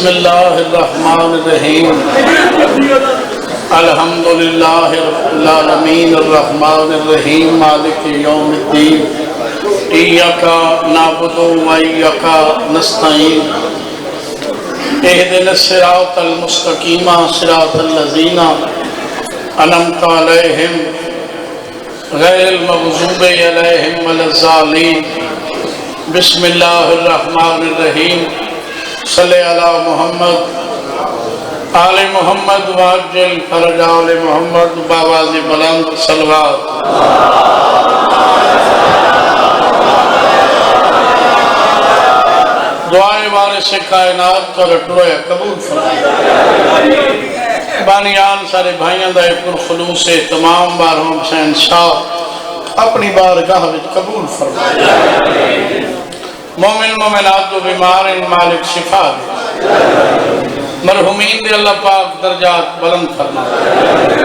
بسم اللہ الرحمن الرحیم الحمدللہ رب العالمین الرحمن الرحیم مالک یوم الدین ایاک نعبد و ایاک نستعین اہدنا الصراط المستقیم صراط الذین انعمت علیہم غیر المغضوب علیہم ولا الضالین بسم اللہ الرحمن الرحیم صلی علی محمد آل محمد واجل فرج آل محمد باواز بلند صلوات دعائے وارث کائنات کا رٹویا قبول فرمائے بانیان سارے بھائیاں دا پر خلوص تمام بارہم حسین شاہ اپنی بارگاہ وچ قبول فرمائے مومن مومنات و بیمار ان مالک شفا دے مرحومین دے اللہ پاک درجات بلند فرمائے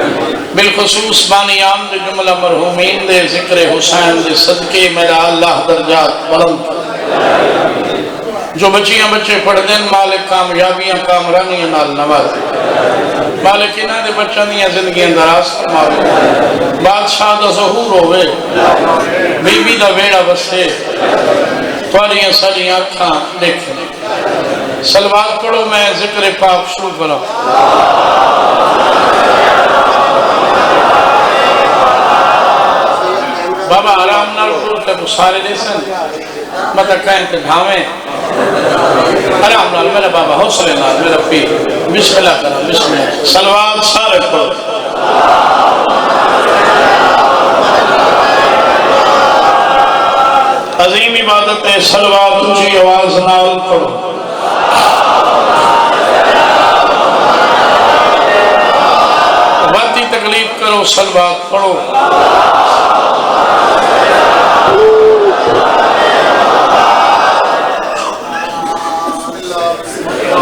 بالخصوص بانیان دے جملہ مرحومین دے ذکر حسین دے صدقے میرا اللہ درجات بلند فرمائے جو بچیاں بچے پڑھ دیں مالک کامیابیاں کامرانیاں نال نوازے مالک انہاں دے بچوں دیاں زندگیاں دراز فرمائے بادشاہ دا ظہور ہوئے بی بی دا ویڑا بسے تواریاں ساریاں اکھاں دیکھیں سلوات پڑھو میں ذکر پاک شروع کرا بابا آرام نال پڑھو کہ سارے دیسن مطلب کہیں کہ بھاویں آرام نال میرا بابا حوصلے نال میرا پیر بسم اللہ کرا بسم اللہ سلوات سارے پڑھو عظیم عبادت ہے سلوات اونچی آواز نال پڑھو باتی تکلیف کرو سلوات پڑھو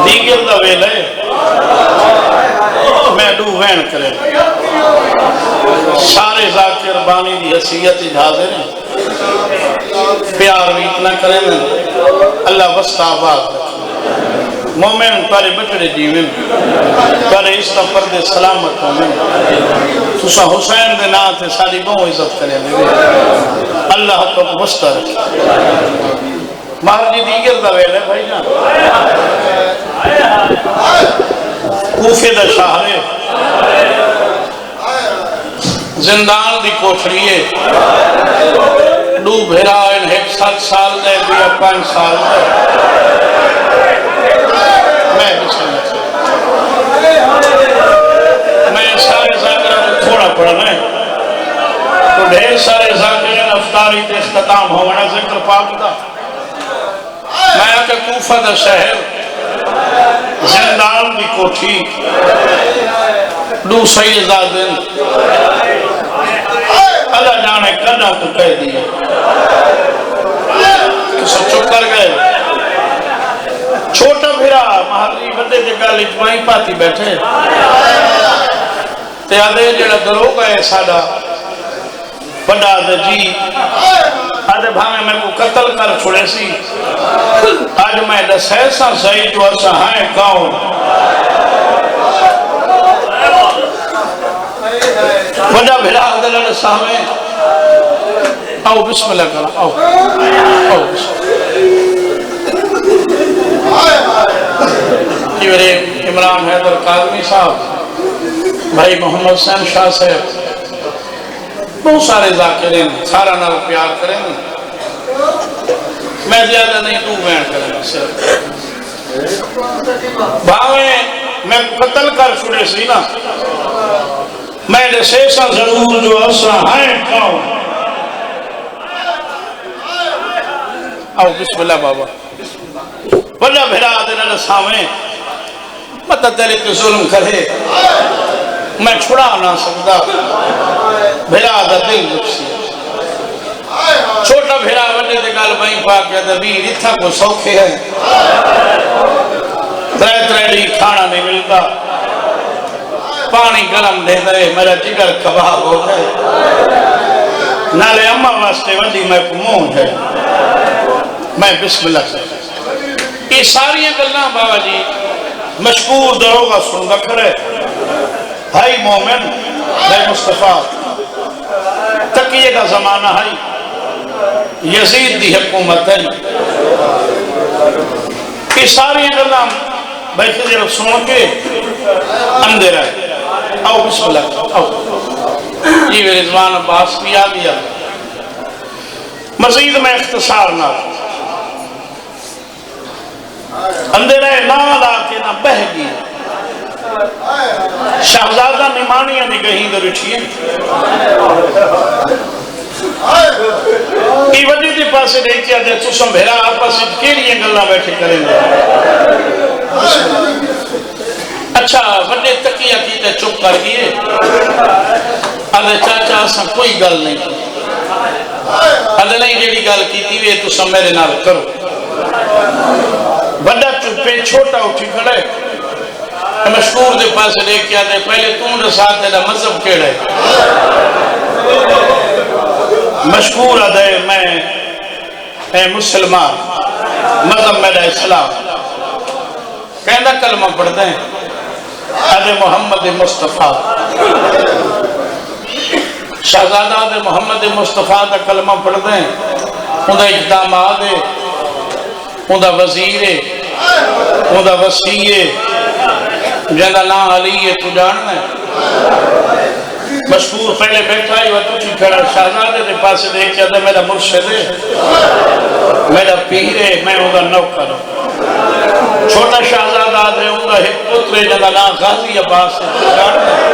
دیگر دا ویلے میں دو وین کرے سارے ذاکر بانی دی حسیت حاضر ہیں پیار بھی اتنا کریں اللہ وسط آباد مومن پارے بچڑے جیویں پارے اس طرح دے سلامت ہومن تسا حسین دے نا تے ساری بہو عزت کریں اللہ تو وسط رکھے مہر جی دیگر دا ویلے بھائی جان کوفے دا شہرے زندان دی کوٹھڑیے دو بھیرا ان ایک 7 سال دے دیا 5 سال دے میں بسم اللہ میں سارے ذاکرہ تھوڑا پڑھنا ہے تو ڈھیر سارے ذاکرین افطاری تے اختتام ہونا ذکر پاک دا میں آکے کوفہ دا شہر زندان دی کوٹھی دو سیدزادن اللہ جانے کنا تو کہہ دیا تو سب چپ کر گئے چھوٹا بھیرا محلی بندے جگہ لجمائی پاتی بیٹھے تے آدھے جڑا دروگا ہے ساڑا بڑا آدھے جی آدھے بھانے میں کو قتل کر چھوڑے سی آج میں دس ایسا صحیح جو ایسا ہائیں کاؤں بڑا بھیڑا آدھے لڑے سامنے آؤ بسم اللہ کرو آؤ آؤ بسم اللہ یہ میرے عمران حیدر قادمی صاحب بھائی محمد حسین شاہ صاحب بہت سارے ذاکرین سارا نال پیار کریں میں زیادہ نہیں تو بیان کریں صرف بھاویں میں قتل کر چھوڑے سی نا میں نے سیسا ضرور جو اسا ہائیں کھاؤں آؤ بسم اللہ بابا بڑا بھیرا دینا سامنے مطلب تیرے کے ظلم کرے میں چھڑا نہ سکتا بھیرا دا دل لکسی چھوٹا بھیرا بڑے دے گال بھائی پاک یا دبیر اتھا کو سوکھے ہے ترے کھانا نہیں ملتا پانی گرم دے دے میرا جگر کباب ہو گئے نالے اممہ واسطے وڈی میں کمون ہے میں بسم اللہ سے یہ ساری گلنا بابا جی مشکور دروگا سن رکھرے بھائی مومن بھائی مصطفیٰ تقیہ کا زمانہ ہے یزید دی حکومت ہے یہ ساری گلاں بھائی خضر سن کے اندر ہے آؤ بسم اللہ آؤ یہ رضوان عباس بھی آ گیا مزید میں اختصار نہ اندر ہے نال آکے نہ بہ گئی شہزادہ نمانیاں نگہیں در اٹھئے کی وجہ دی پاسے دیکھتے ہیں تو سنبھیرا آپا سے کیلئے گلہ بیٹھے کریں گے اچھا وجہ تقیہ کی تے چپ کر گئے آدھے چاچا سا کوئی گل نہیں کی آدھے نہیں جیڑی گل کی تھی وہ تو سن میرے نال کرو بڑا چپے چھوٹا اٹھی کھڑے مشکور دے پاسے دیکھ کیا دے پہلے تم دے ساتھ دے مذہب کیڑے مشکور دے میں مسلمان مذہب میرا اسلام کہنا کلمہ پڑھ دیں ادھے محمد مصطفیٰ شہزادہ دے محمد مصطفیٰ دا کلمہ پڑھ دیں اندھا اقدامات ہے اندھا وزیر ہے اندھا وسیع ہے جنہا نا علی ہے تو جاننا ہے مشکور پہلے بیٹھا ہی وہ تجھی کھڑا شہزادے دے پاسے دیکھ جاتا میرا مرشد ہے میرا پیر ہے میں اندھا نوکر ہوں چھوٹا شہزادہ دے اندھا ایک پتر جنہا نا غازی عباس ہے تو جاننا ہے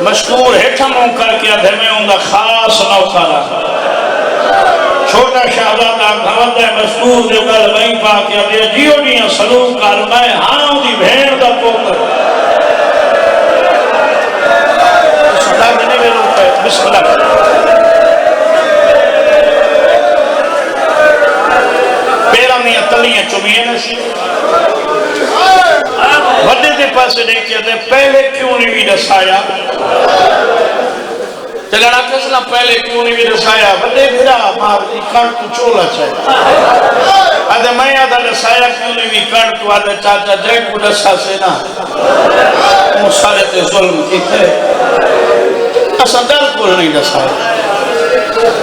مشکور ہیٹھا موں کر کے ادھے میں اندھا خاص نوکر ہوں چھوٹا شہزادہ گھوڑ ہے مشکور جو گل وہیں پا کے ادھے جیو جیاں سلوک کر میں ہاں دی بھیڑ دا پوکر بسم اللہ پیران دیا تلیاں چمینے سی وڈے دے پاسے دیکھتے ہیں پہلے کیوں نہیں بھی رسایا چلنا کسنا پہلے کیوں نہیں بھی رسایا وڈے بھیرا مار دی کڑ تو چولا چاہے آدھے میں آدھا رسایا کیوں نہیں بھی کڑ تو آدھے چاچا جائے کو رسا سے نا مسارے تے ظلم کی تھے اسا در کو نہیں رسایا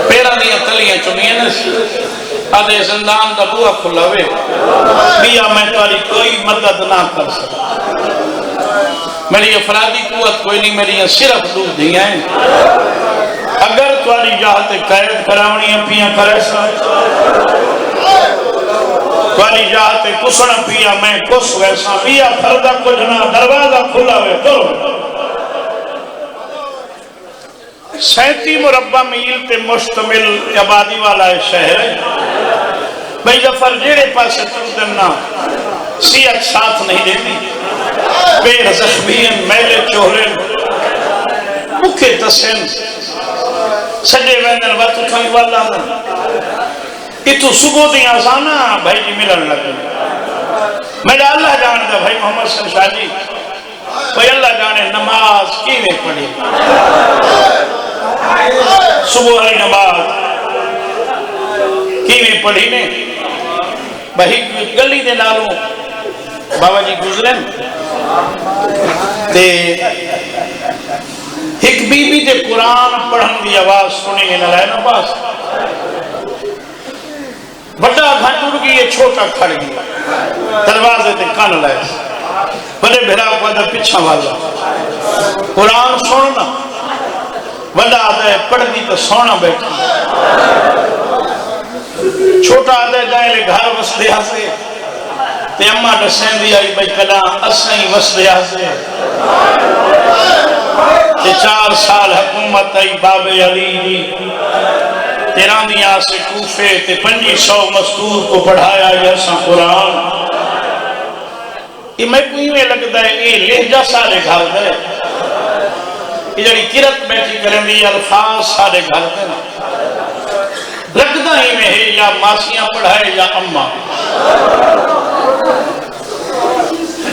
پیران دیا تلیاں چمینے سی آدھے زندان دا بوہ کھلا ہوئے بیا میں تاری کوئی مدد نہ کر سکتا میری افرادی قوت کوئی نہیں میری صرف دودھ دیا ہیں اگر تاری جاہتے قید کراونی پیاں کرے سا تاری جاہتے کسنا پیا میں کس ویسا بیا پھردہ کجنا دروازہ کھلا ہوئے کرو 37 مربع میل تے مشتمل آبادی والا شہر ہے بھئی جفر جیڑے پاسے تردنا سیعت ساتھ نہیں دیتی پیر زخمین میلے چوہرین مکھے تسین سجے ویندن وقت اٹھائی والا اتو صبح دی آزانا بھائی جی ملن لگے میرا اللہ جان دا بھائی محمد صلی اللہ علیہ وسلم بھائی اللہ جانے نماز کیویں پڑھی صبح علی نماز کیویں پڑھی نے بھائی گلی دے نالوں بابا جی گزرن تے ایک بی بی تے قرآن پڑھن دی آواز سنیں گے نہ لائے نا پاس بڑا گھنٹور کی یہ چھوٹا کھڑ گیا دروازے تے کان لائے بڑے بھیرا کو ادھر پچھا والا قرآن سننا بڑا آدھے پڑھ دی تو سونا بیٹھا چھوٹا آدھے جائے لے گھر وس دیا سے تے اممہ ڈسین دیا بھئی کلا اسیں وس دیا سے تے 4 سال حکومت آئی باب علی دی تیران دیا سے کوفے تے 500 مستور کو پڑھایا جیسا قرآن یہ میں کوئی میں لگتا ہے یہ لہجہ سارے گھر دے یہ جڑی کرت بیٹھی کریں دی الفاظ سارے گھر دے لگتا ہی میں ہے یا ماسیاں پڑھائے یا اممہ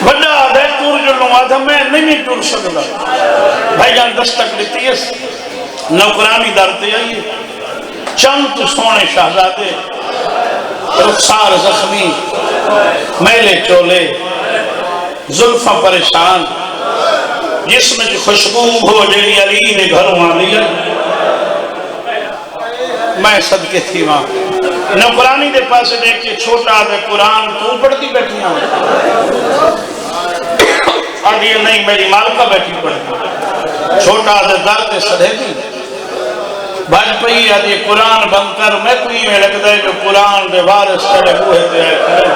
بڑا آدھے تور جو لوں آدھا میں نہیں ٹور سکتا بھائی جان دستک لیتی ہے نوکرانی دارتے آئیے چند تو سونے شہزادے رخسار زخمی میلے چولے زلفاں پریشان جسم کی خوشبو ہو جڑی علی دے گھروں آلی میں صدقے تھی وہاں نوکرانی دے پاس دیکھ کے چھوٹا دے قرآن تو پڑھتی بیٹھی ہوں آدھی نہیں میری مالکہ بیٹھی پڑھتی چھوٹا دے در دے سدھے دی بھاج پئی آدھی قرآن بند کر میں کوئی میں لگتا ہے جو قرآن دے وارث چڑے ہوئے دے آئے کھڑے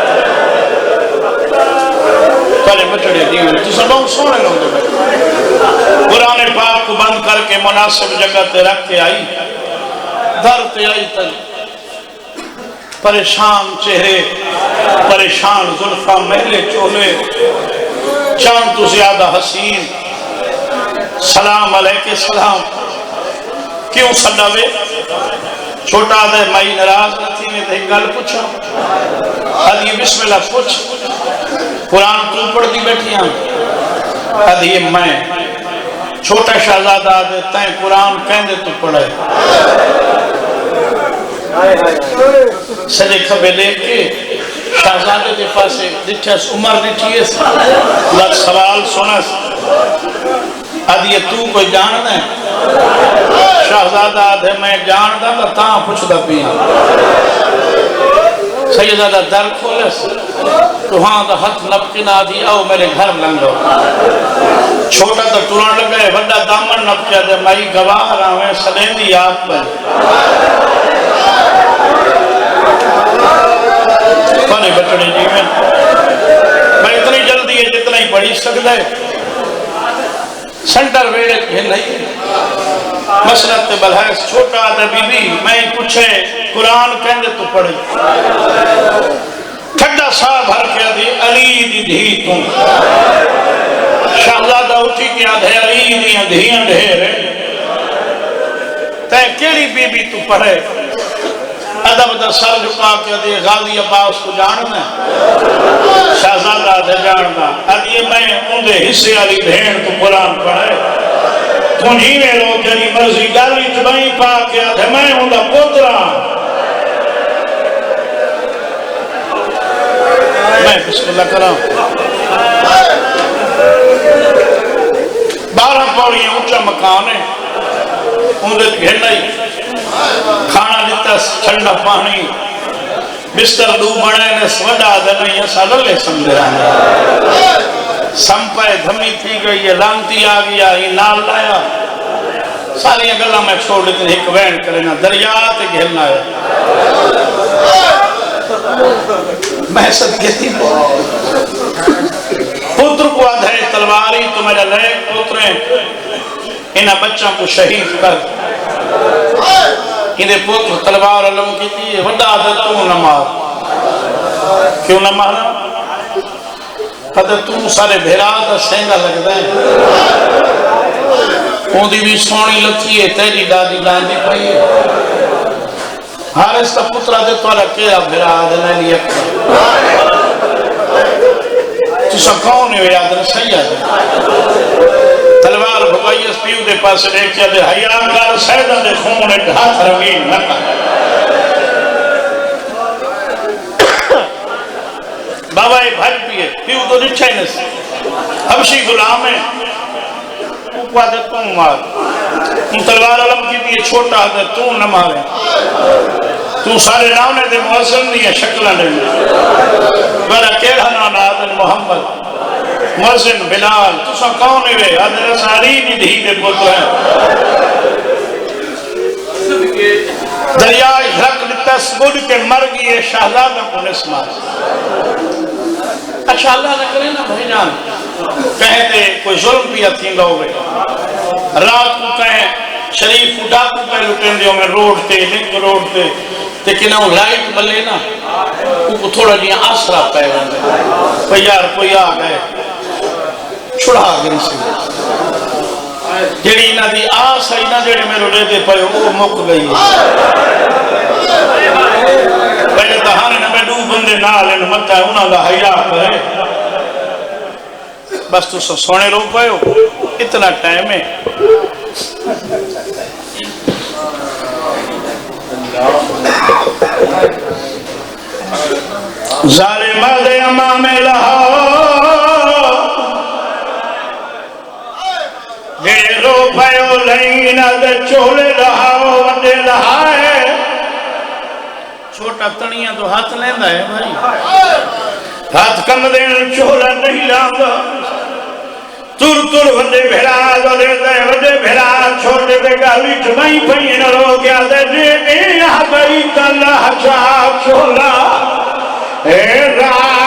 کلے بچڑے دی ہوئے جسے بہت سونے لوگ دے بیٹھے قرآن پاک کو بند کر کے مناسب جگہ تے رکھ کے آئی در تے آئی تل پریشان چہرے پریشان زلفہ محلے چولے چاند تو زیادہ حسین سلام علیکہ سلام کیوں صدابے چھوٹا دے مائی نراز نہ تھی میں تھی گل پوچھا آدھی بسم اللہ پوچھ قرآن تو پڑھ دی بیٹھی ہاں آدھی میں چھوٹا شہزادہ آدھے تائیں قرآن کہندے تو پڑھے سجے کھبے لے کے شہزادے کے پاسے دٹھس عمر دٹھیے لگ سوال سنس آدھی تو کوئی جاننا ہے شہزادہ آدھے میں جاندا تو تاں پوچھدا پیا سیدادہ در کھولس تو ہاں تو ہاتھ نپکن آدھی آؤ میرے گھر لنگو چھوٹا تو ٹوران لگے بڑا دامن نپکیا دے مائی گواہ رہا ہوں سلین دی آپ پر پانے بچڑے جی میں اتنی جلدی ہے جتنا ہی پڑھی سکتا ہے سنٹر ویڑے یہ نہیں مسلط بلحیث چھوٹا دے بی بی میں پوچھے قرآن کہندے تو پڑھی ٹھڈا صاحب ہر کے دی علی دی دھی تم شہزادہ اٹھی کے آدھے علی دی دھیاں ڈھیرے تے کیڑی بی بی تو پڑھے ادب دا سر جھکا کے دے غازی عباس کو جاننا ہے شہزادہ دے جاننا ادھے میں اندھے حصے علی بھین تو قرآن پڑھے تنہی میں لوگ جنی مرضی گالی تبائی پا کے ادھے میں اندھا پوترا میں بسم اللہ کرام 12 پوڑی اونچا مکان ہے اندھے گھنائی کھانا دیتا ٹھنڈا پانی بستر دو بڑے نے سوڈا دنائی ایسا للے سمجھ رہا ہے سمپائے دھمی تھی گئی ہے لانتی آگیا ہی نال لایا ساری گلہ میں چھوڑ دیتے ایک وین کرنا دریات گھلنا ہے محسد کہتی پتر کو آدھے تلواری تو میرا لے پتریں انہا بچہ کو شہید کر انہیں پتر تلوار علم کی تھی وڈا آدھے تو نہ مار کیوں نہ مارا آدھے تو سارے بھیرا دا سینگا لگ دائیں اوندی بھی سونی لتھی ہے تیری دادی لاندی پئی ہے حارس تا پترہ دے توارا کیا بھیرا آدھے نہیں لیا تو سا کون ہے یاد رہ سید تلوار بھگائی اس پیو دے پاس دیکھیا دے حیام کار سیدہ دے خون ایک ہاتھ رنگین نہ کر بابا ایک بھائی پیئے پیو تو نچھا ہی نسی حبشی غلام ہے اوپا دے تم مار ان تلوار علم کی بھی چھوٹا دے تو نہ مارے تو سارے نامنے دے موزن نہیں شکلہ نہیں برا کیڑا نام آدن محمد موزن بلال تو سا کون ہوئے آدن ساری دی دھی دے پتر ہیں دریائے جھک لتس گڑ کے مر گئے شہزادہ کو نسمار اچھا اللہ نہ کرے نا بھائی جان کہتے کوئی ظلم بھی اتھیں لوگے رات کو کہیں شریف اٹھا کو پہ لٹیں دیوں میں روڈ تے لنک روڈ تے لیکن وہ لائٹ بلے نا وہ تھوڑا جی آسرا پہ گئے کوئی یار کوئی آ گئے چھڑا گئے سے جیڑی انہا دی آس ہے انہا جیڑی میں روڑے دے پڑے وہ مک گئی پہلے تہانے میں دو بندے نہ لین مطا ہے انہا دا حیاء کرے بس تو سونے رو پائے ہو اتنا ٹائم ہے ظالم مدے امام لاہور جڑے رو پیو لین دے چولے لہاؤ وڈے لہائے چھوٹا تنیاں تو ہاتھ لیندہ ہے بھائی ہاتھ کم دین چولا نہیں لانگا تر تر وڈے بھیرا دولے دے وڈے بھیرا چھوٹے دے گالی چمائی پہین رو گیا دے جے اے بیت اللہ چاک چولا اے راہ